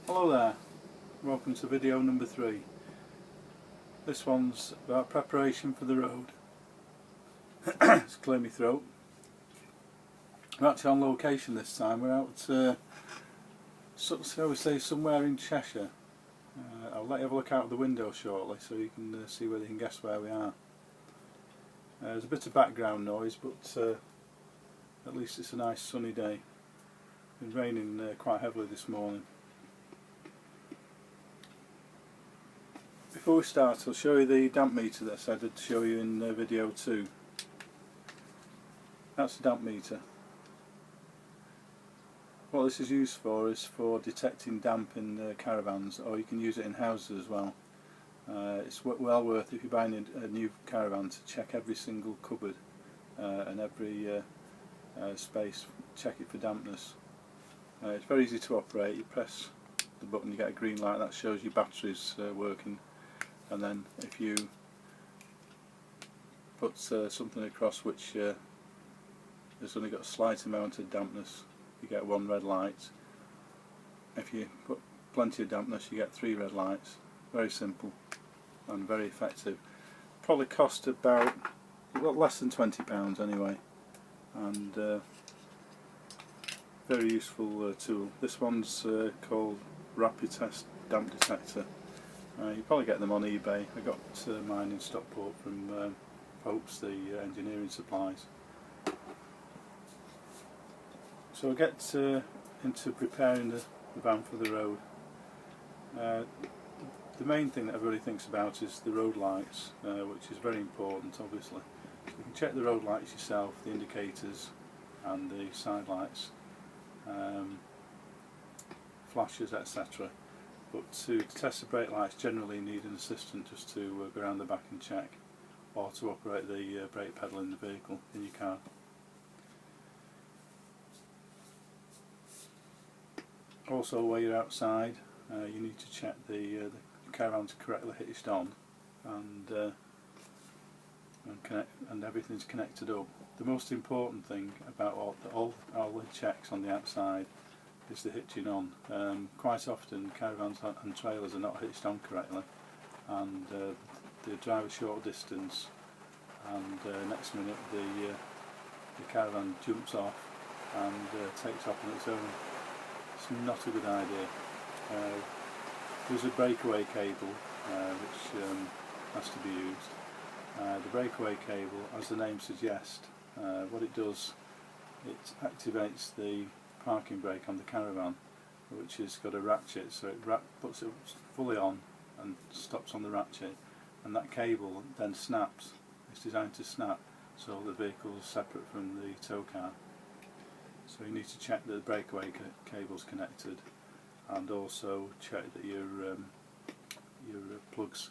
Hello there, welcome to video number 3. This one's about preparation for the road. It's clear my throat. We're actually on location this time. We're out, shall we say, somewhere in Cheshire. I'll let you have a look out the window shortly so you can see whether you can guess where we are. There's a bit of background noise, but at least it's a nice sunny day. It's been raining quite heavily this morning. Before we start, I'll show you the damp meter that I said I'd show you in video 2. That's the damp meter. What this is used for is for detecting damp in caravans, or you can use it in houses as well. It's well worth, if you're buying a new caravan, to check every single cupboard and every space, check it for dampness. It's very easy to operate. You press the button, you get a green light that shows your batteries working, and then if you put something across which has only got a slight amount of dampness, you get 1 red light. If you put plenty of dampness, you get 3 red lights. Very simple and very effective. Probably cost about less than £20 anyway, and very useful tool. This one's called Rapid Test Damp Detector. You probably get them on eBay. I got mine in Stockport from Pope's, the engineering supplies. So we'll get into preparing the van for the road. The main thing that everybody thinks about is the road lights, which is very important obviously. So you can check the road lights yourself, the indicators and the side lights, flashes, etc. But to test the brake lights, generally you need an assistant just to go around the back and check, or to operate the brake pedal in the vehicle, in your car. Also, while you're outside, you need to check the caravan's correctly hitched on and everything's connected up. The most important thing about all the checks on the outside is the hitching on. Quite often caravans and trailers are not hitched on correctly, and they drive a short distance, and next minute the caravan jumps off and takes off on its own. It's not a good idea. There's a breakaway cable which has to be used. The breakaway cable, as the name suggests, what it does, it activates the parking brake on the caravan, which has got a ratchet, so it puts it fully on and stops on the ratchet, and that cable then snaps. It's designed to snap, so the vehicle is separate from the tow car. So you need to check that the breakaway cable's connected, and also check that your plugs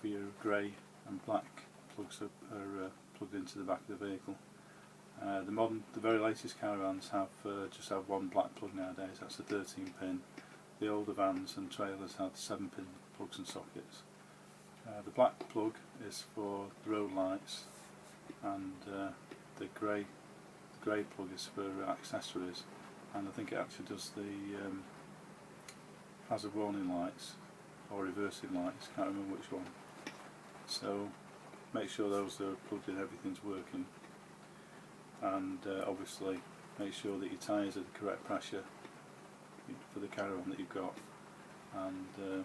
for your grey and black plugs are plugged into the back of the vehicle. The very latest caravans just have 1 black plug nowadays. That's a 13 pin. The older vans and trailers have 7 pin plugs and sockets. The black plug is for the road lights, and the grey plug is for accessories, and I think it actually does the hazard warning lights or reversing lights, can't remember which one. So make sure those are plugged in, everything's working, and obviously make sure that your tyres are the correct pressure for the caravan that you've got. And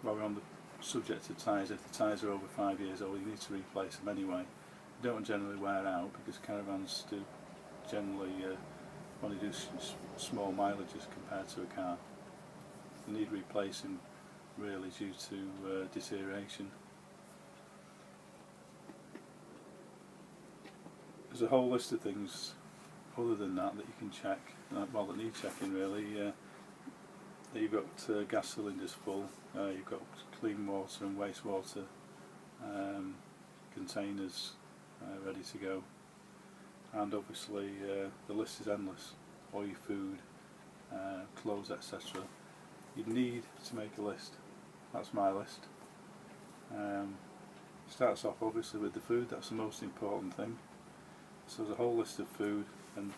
while we're on the subject of tyres, if the tyres are over 5 years old, you need to replace them anyway. They don't generally wear out because caravans do generally only do small mileages compared to a car. They need replacing really due to deterioration. There's a whole list of things other than that you can check, well, that need checking really. You've got gas cylinders full, you've got clean water and wastewater containers ready to go, and obviously the list is endless. All your food, clothes, etc. You need to make a list. That's my list. Starts off obviously with the food. That's the most important thing. So there's a whole list of food, and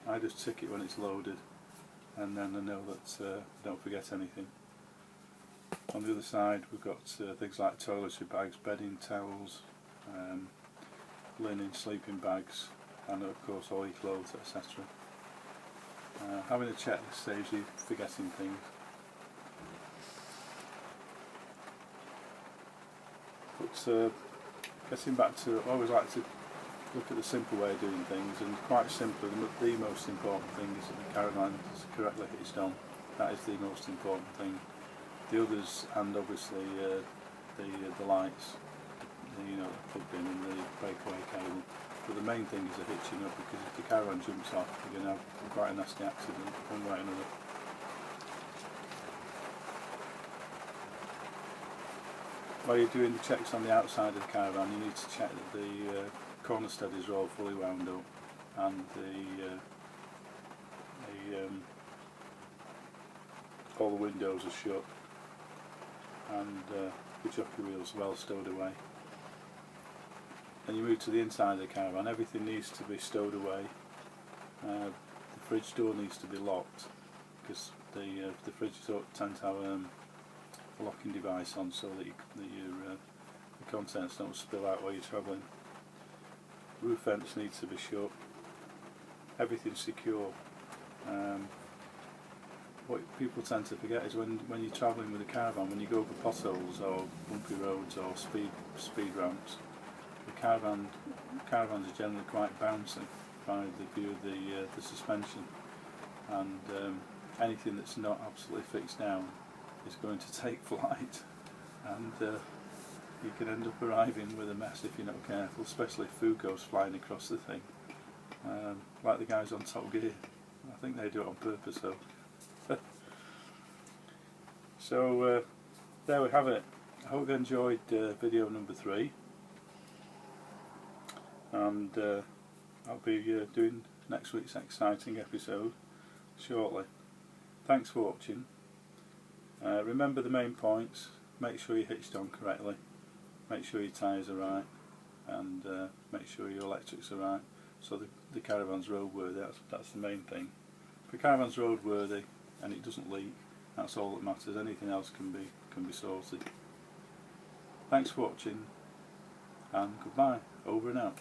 I just tick it when it's loaded. and then I know that I don't forget anything. On the other side we've got things like toiletry bags, bedding, towels, linen, sleeping bags, and of course all your clothes, etc. Having a checklist saves you forgetting things. But getting back to, I always like to look at the simple way of doing things, and quite simply the most important thing is that the caravan is correctly hitched on. That is the most important thing. The others, and obviously the lights, you know, plugged in, and the breakaway cable. But the main thing is the hitching up, because if the caravan jumps off, you're going to have quite a nasty accident one way or another. While you're doing the checks on the outside of the caravan, you need to check that the corner steadies are all fully wound up, and all the windows are shut, and the jockey wheels are well stowed away. And you move to the inside of the caravan, everything needs to be stowed away. The fridge door needs to be locked, because the fridge tend to have a locking device on, so that your the contents don't spill out while you're travelling. Roof vents needs to be shut. Everything's secure. What people tend to forget is when you're travelling with a caravan, when you go over potholes or bumpy roads or speed ramps, the caravans are generally quite bouncy by the view of the suspension, and anything that's not absolutely fixed down is going to take flight, and you can end up arriving with a mess if you're not careful, especially if food goes flying across the thing, like the guys on Top Gear. I think they do it on purpose though. So there we have it. I hope you enjoyed video number 3, and I'll be doing next week's exciting episode shortly. Thanks for watching. Remember the main points: make sure you're hitched on correctly, make sure your tyres are right, and make sure your electrics are right, so the caravan's roadworthy. That's the main thing. If the caravan's roadworthy and it doesn't leak, that's all that matters. Anything else can be sorted. Thanks for watching, and goodbye. Over and out.